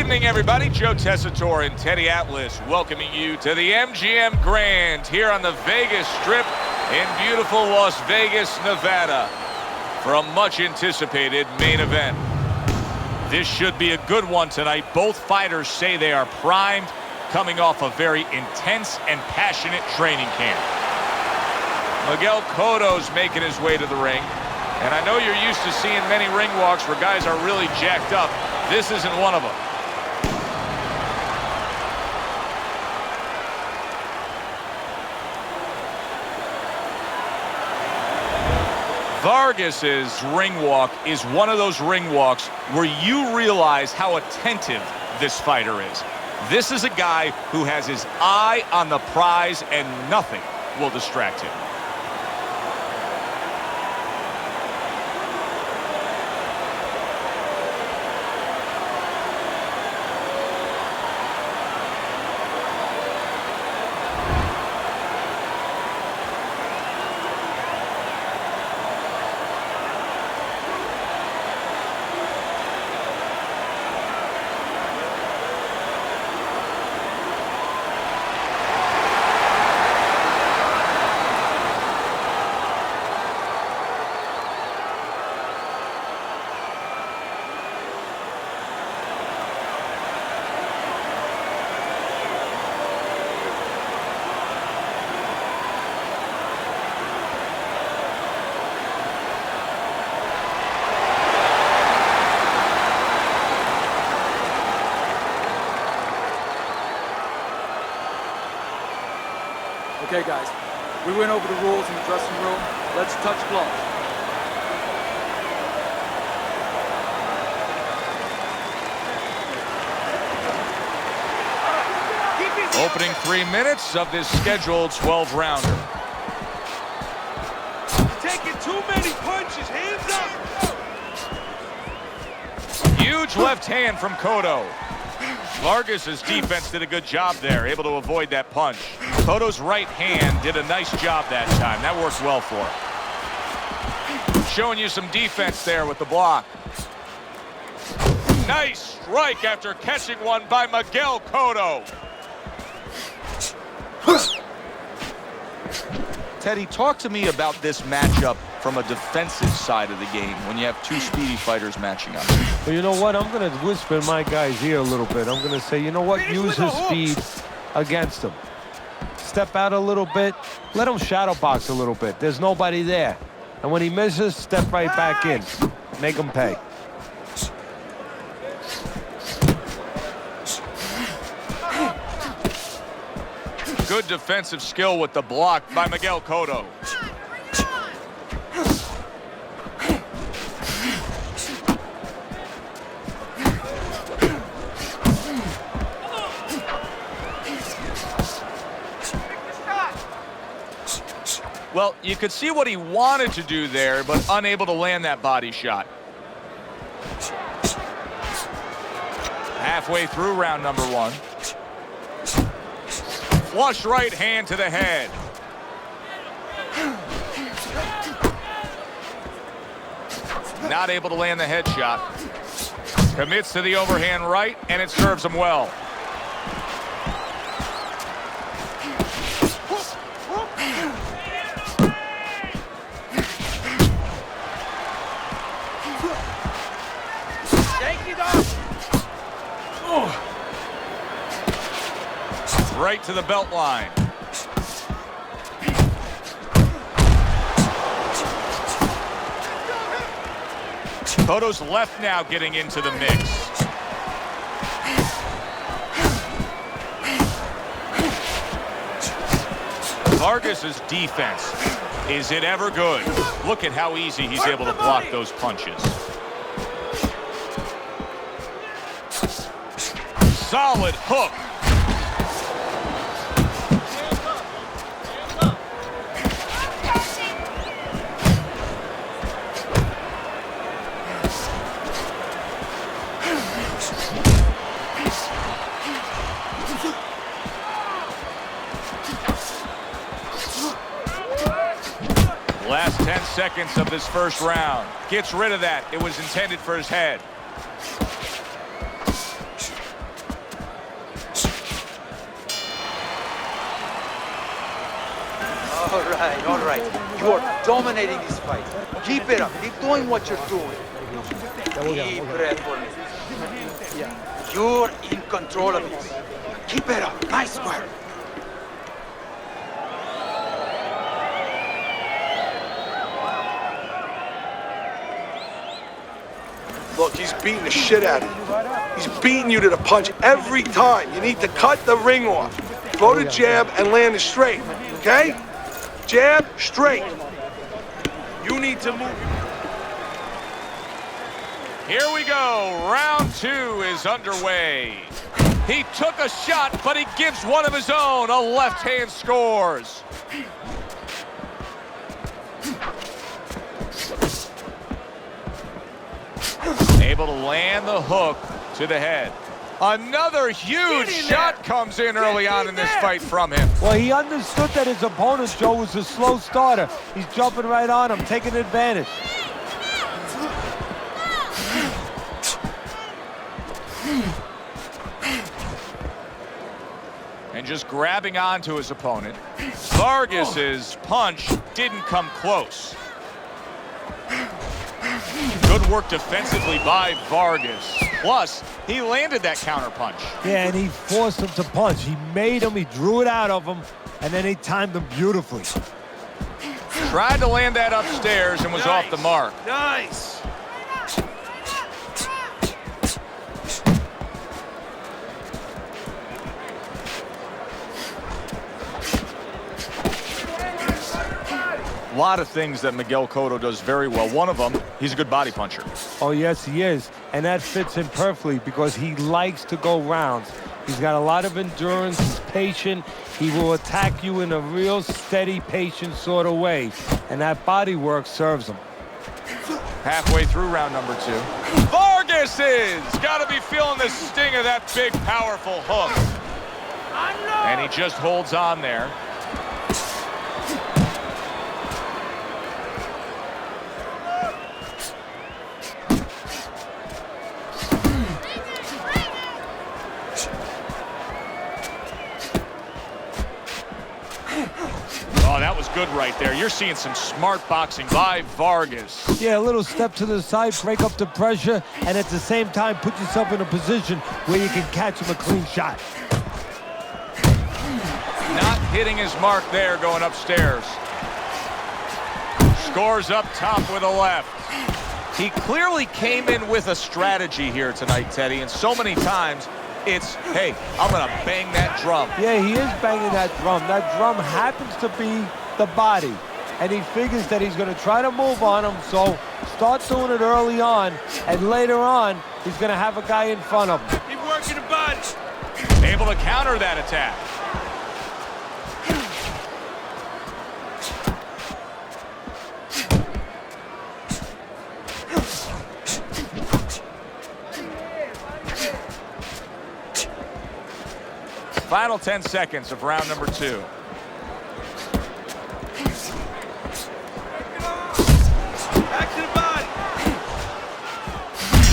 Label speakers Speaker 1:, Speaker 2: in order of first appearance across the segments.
Speaker 1: evening, everybody. Joe Tessitore and Teddy Atlas welcoming you to the MGM Grand here on the Vegas Strip in beautiful Las Vegas, Nevada for a much-anticipated main event. This should be a good one tonight. Both fighters say they are primed, coming off a very intense and passionate training camp. Miguel Cotto's making his way to the ring. And I know you're used to seeing many ring walks where guys are really jacked up. This isn't one of them. Vargas's ring walk is one of those ring walks where you realize how attentive this fighter is. This is a guy who has his eye on the prize and nothing will distract him.
Speaker 2: Okay, guys, we went over the rules in the dressing room. Let's touch gloves.
Speaker 1: Opening 3 minutes of this scheduled 12-rounder.
Speaker 3: Taking too many punches, hands up!
Speaker 1: Huge left hand from Cotto. Vargas's defense did a good job there, able to avoid that punch. Cotto's right hand did a nice job that time. That worked well for him. Showing you some defense there with the block. Nice strike after catching one by Miguel Cotto. Teddy, talk to me about this matchup from a defensive side of the game when you have two speedy fighters matching up.
Speaker 4: Well, you know what? I'm going to whisper in my guy's ear a little bit. I'm going to say, you know what? Use his speed against him. Step out a little bit. Let him shadow box a little bit. There's nobody there. And when he misses, step right back in. Make him pay.
Speaker 1: Good defensive skill with the block by Miguel Cotto. Well, you could see what he wanted to do there, but unable to land that body shot. Halfway through round number one. Flush right hand to the head. Not able to land the headshot. Commits to the overhand right, and it serves him well. Right to the belt line. Cotto's left now getting into the mix. Vargas's defense, is it ever good? Look at how easy he's able to block those punches. Solid hook. Last 10 seconds of this first round. Gets rid of that. It was intended for his head.
Speaker 2: all right. You are dominating this fight. Keep it up. Keep doing what you're doing. Deep breath for me. You're in control of this. Keep it up. Nice work.
Speaker 3: Look, he's beating the shit out of you. He's beating you to the punch every time. You need to cut the ring off. Throw the jab and land it straight, okay? Jab, straight. You need to move.
Speaker 1: Here we go. Round 2 is underway. He took a shot, but he gives one of his own. A left hand scores. Able to land the hook to the head. Another huge shot comes in early on in this fight from him.
Speaker 4: Well, he understood that his opponent, Joe, was a slow starter. He's jumping right on him, taking advantage.
Speaker 1: And just grabbing onto his opponent. Vargas's punch didn't come close. Good work defensively by Vargas. Plus, he landed that counter punch.
Speaker 4: Yeah, and he forced him to punch. He made him, he drew it out of him, and then he timed him beautifully.
Speaker 1: Tried to land that upstairs and was off the mark.
Speaker 3: Nice.
Speaker 1: A lot of things that Miguel Cotto does very well. One of them, he's a good body puncher.
Speaker 4: Oh, yes, he is. And that fits him perfectly because he likes to go rounds. He's got a lot of endurance, he's patient. He will attack you in a real steady, patient sort of way. And that body work serves him.
Speaker 1: Halfway through round number 2. Vargas is got to be feeling the sting of that big, powerful hook. And he just holds on there. Oh, that was good right there. You're seeing some smart boxing by Vargas.
Speaker 4: Yeah, a little step to the side, break up the pressure, and at the same time, put yourself in a position where you can catch him a clean shot.
Speaker 1: Not hitting his mark there going upstairs. Scores up top with a left. He clearly came in with a strategy here tonight, Teddy, and so many times it's, hey, I'm going to bang that drum.
Speaker 4: Yeah, he is banging that drum. That drum happens to be the body. And he figures that he's going to try to move on him, so start doing it early on, and later on, he's going to have a guy in front of him.
Speaker 3: Keep working the body.
Speaker 1: Able to counter that attack. Final 10 seconds of round number 2.
Speaker 3: Back to the body.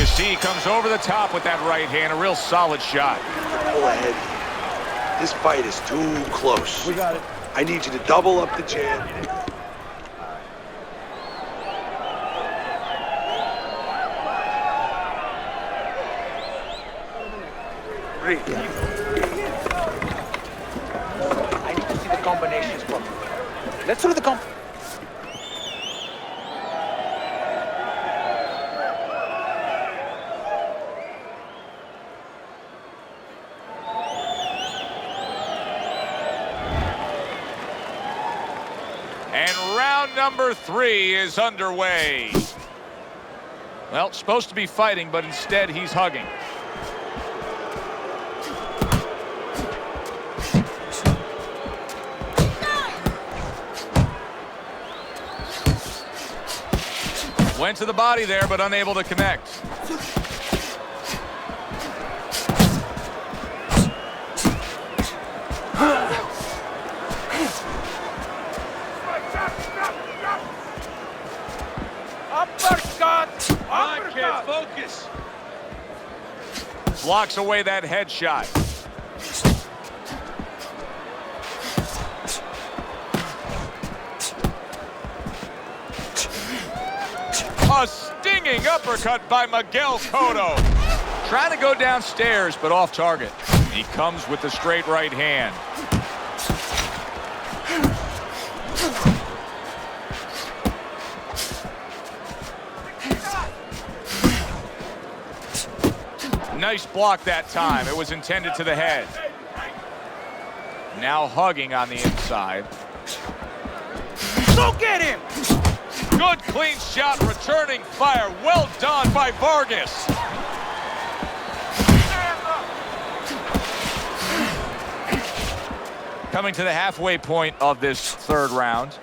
Speaker 1: You see, he comes over the top with that right hand. A real solid shot.
Speaker 3: Pull ahead. This fight is too close.
Speaker 4: We got it.
Speaker 3: I need you to double up the jab. Breathe.
Speaker 2: I need to see the combinations properly. Let's do the comp.
Speaker 1: And round number 3 is underway. Well, supposed to be fighting, but instead he's hugging. Went to the body there, but unable to connect.
Speaker 3: Uppercut! Uppercut! Focus!
Speaker 1: Blocks away that headshot. Swinging uppercut by Miguel Cotto. Trying to go downstairs, but off target. He comes with the straight right hand. Nice block that time. It was intended to the head. Now hugging on the inside.
Speaker 2: Go get him!
Speaker 1: Good clean shot, returning fire. Well done by Vargas. Coming to the halfway point of this third round.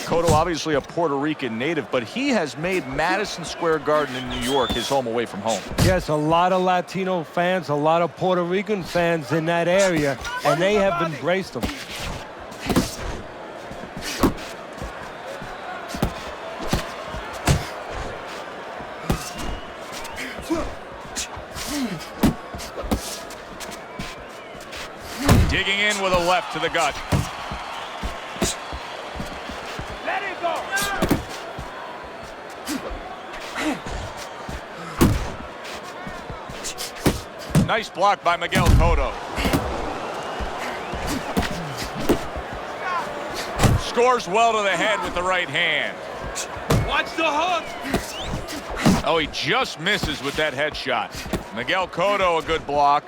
Speaker 1: Cotto, obviously a Puerto Rican native, but he has made Madison Square Garden in New York his home away from home.
Speaker 4: Yes, a lot of Latino fans, a lot of Puerto Rican fans in that area, and they have embraced him.
Speaker 1: Digging in with a left to the gut.
Speaker 2: Let it go!
Speaker 1: Nice block by Miguel Cotto. Scores well to the head with the right hand.
Speaker 2: Watch the hook!
Speaker 1: Oh, he just misses with that headshot. Miguel Cotto, a good block.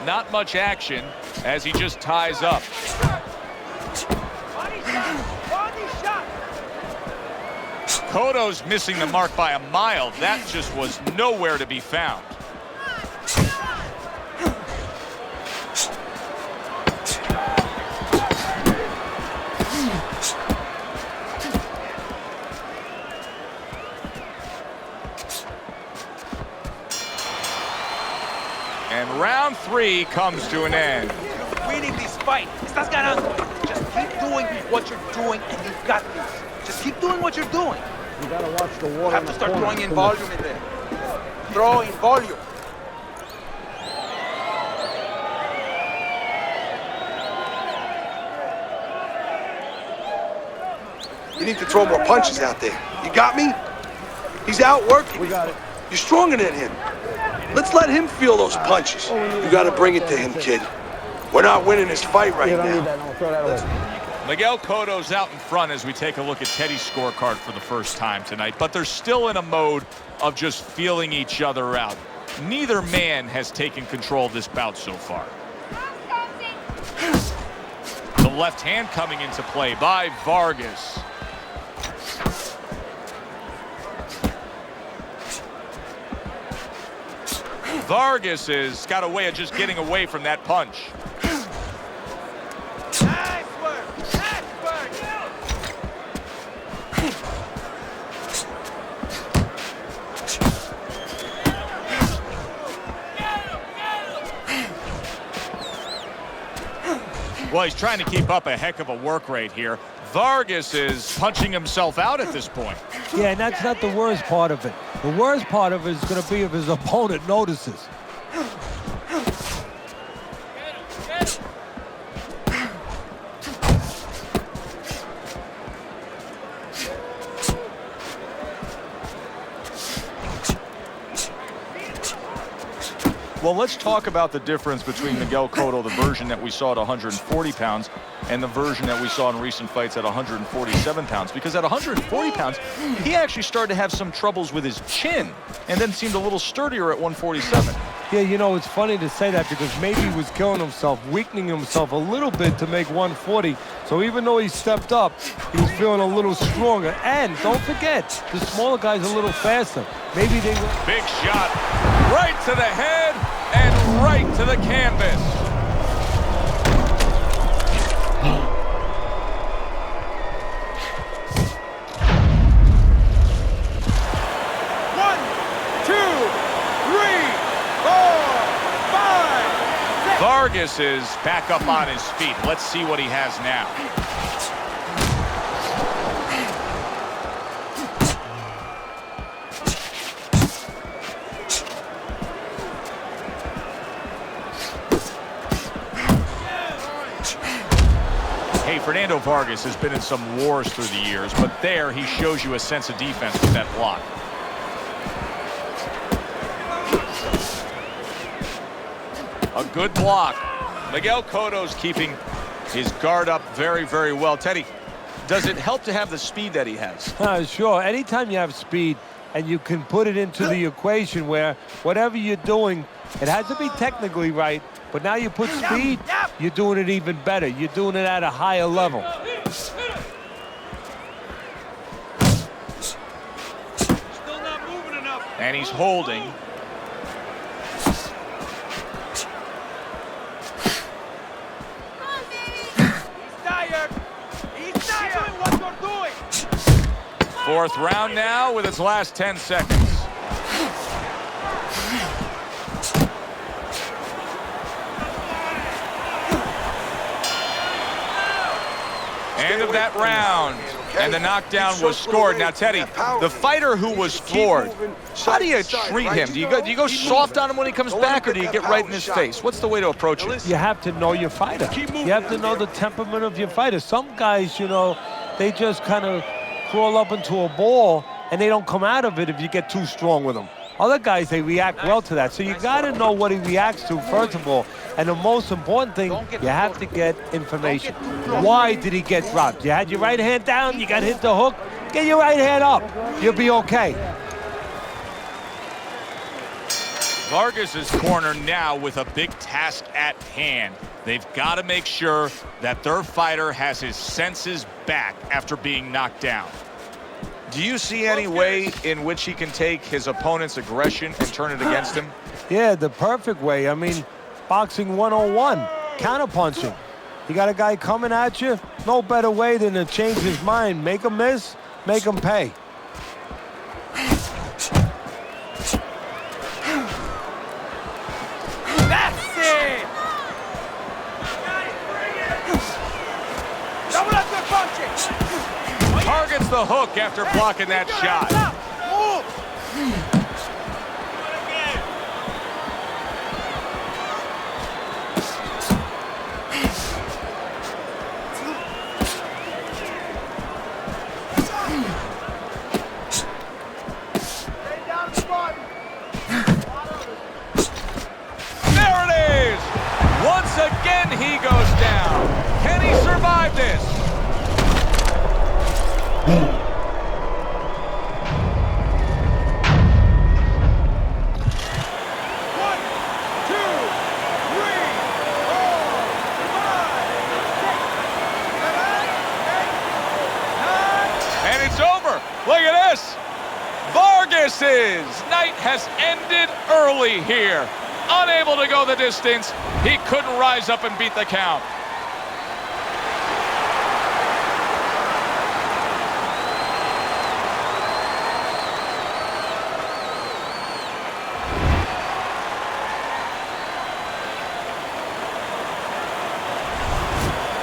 Speaker 1: Not much action as he just ties up. Cotto's missing the mark by a mile. That just was nowhere to be found. And round 3 comes to an end.
Speaker 2: Winning this fight. Estás ganando. Just keep doing what you're doing and you've got this. Just keep doing what you're doing.
Speaker 5: You gotta watch the water.
Speaker 2: You have to start throwing in volume in there. Throw in volume.
Speaker 3: You need to throw more punches out there. You got me? He's out working.
Speaker 5: We got it.
Speaker 3: You're stronger than him. Let's let him feel those punches. You gotta bring it to him, kid. We're not winning this fight right
Speaker 5: You don't need
Speaker 3: now.
Speaker 5: that. No, throw that away.
Speaker 1: Miguel Cotto's out in front as we take a look at Teddy's scorecard for the first time tonight, but they're still in a mode of just feeling each other out. Neither man has taken control of this bout so far. The left hand coming into play by Vargas. Vargas has got a way of just getting away from that punch.
Speaker 2: Nice work. Nice work.
Speaker 1: Well, he's trying to keep up a heck of a work rate here. Vargas is punching himself out at this point.
Speaker 4: Yeah, and that's not the worst part of it. The worst part of it is going to be if his opponent notices.
Speaker 1: Well, let's talk about the difference between Miguel Cotto, the version that we saw at 140 pounds, and the version that we saw in recent fights at 147 pounds. Because at 140 pounds, he actually started to have some troubles with his chin, and then seemed a little sturdier at 147.
Speaker 4: Yeah, you know, it's funny to say that because maybe he was killing himself, weakening himself a little bit to make 140. So even though he stepped up, he was feeling a little stronger. And don't forget, the smaller guy's a little faster. Maybe they will.
Speaker 1: Big shot right to the head and right to the canvas.
Speaker 2: One, two, three, four, five, six.
Speaker 1: Vargas is back up on his feet. Let's see what he has now. Hey, Fernando Vargas has been in some wars through the years, but there he shows you a sense of defense with that block. A good block. Miguel Cotto's keeping his guard up very, very well. Teddy, does it help to have the speed that he has?
Speaker 4: Sure. Anytime you have speed and you can put it into the equation where whatever you're doing, it has to be technically right, but now you put speed, you're doing it even better. You're doing it at a higher level.
Speaker 2: Still not moving enough.
Speaker 1: And he's holding. Fourth round now with its last 10 seconds. End of that round. And the knockdown was scored. Now, Teddy, the fighter who was floored, how do you treat him? Do you go soft on him when he comes back, or do you get right in his face? What's the way to approach it?
Speaker 4: You have to know your fighter. You have to know the temperament of your fighter. Some guys, you know, they just kind of crawl up into a ball and they don't come out of it if you get too strong with them. Other guys, they react well to that. So you got to know what he reacts to, first of all. And the most important thing, you have to get information. Why did he get dropped? You had your right hand down, you got hit the hook, get your right hand up. You'll be okay.
Speaker 1: Vargas's corner now with a big task at hand. They've got to make sure that their fighter has his senses back after being knocked down. Do you see any way in which he can take his opponent's aggression and turn it against him?
Speaker 4: Yeah, the perfect way. I mean, boxing 101, counterpunching. You got a guy coming at you, no better way than to change his mind. Make him miss, make him pay.
Speaker 2: That's it! Double up the punching!
Speaker 1: Targets the hook after blocking that shot. There it is! Once again he goes down. Can he survive this? Look at this. Vargas's night has ended early here. Unable to go the distance, he couldn't rise up and beat the count.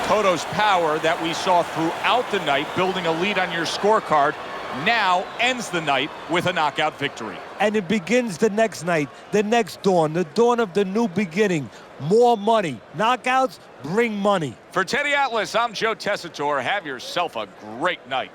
Speaker 1: Cotto's power that we saw throughout the night, building a lead on your scorecard, now ends the night with a knockout victory.
Speaker 4: And it begins the next night, the next dawn, the dawn of the new beginning. More money. Knockouts bring money.
Speaker 1: For Teddy Atlas, I'm Joe Tessitore. Have yourself a great night.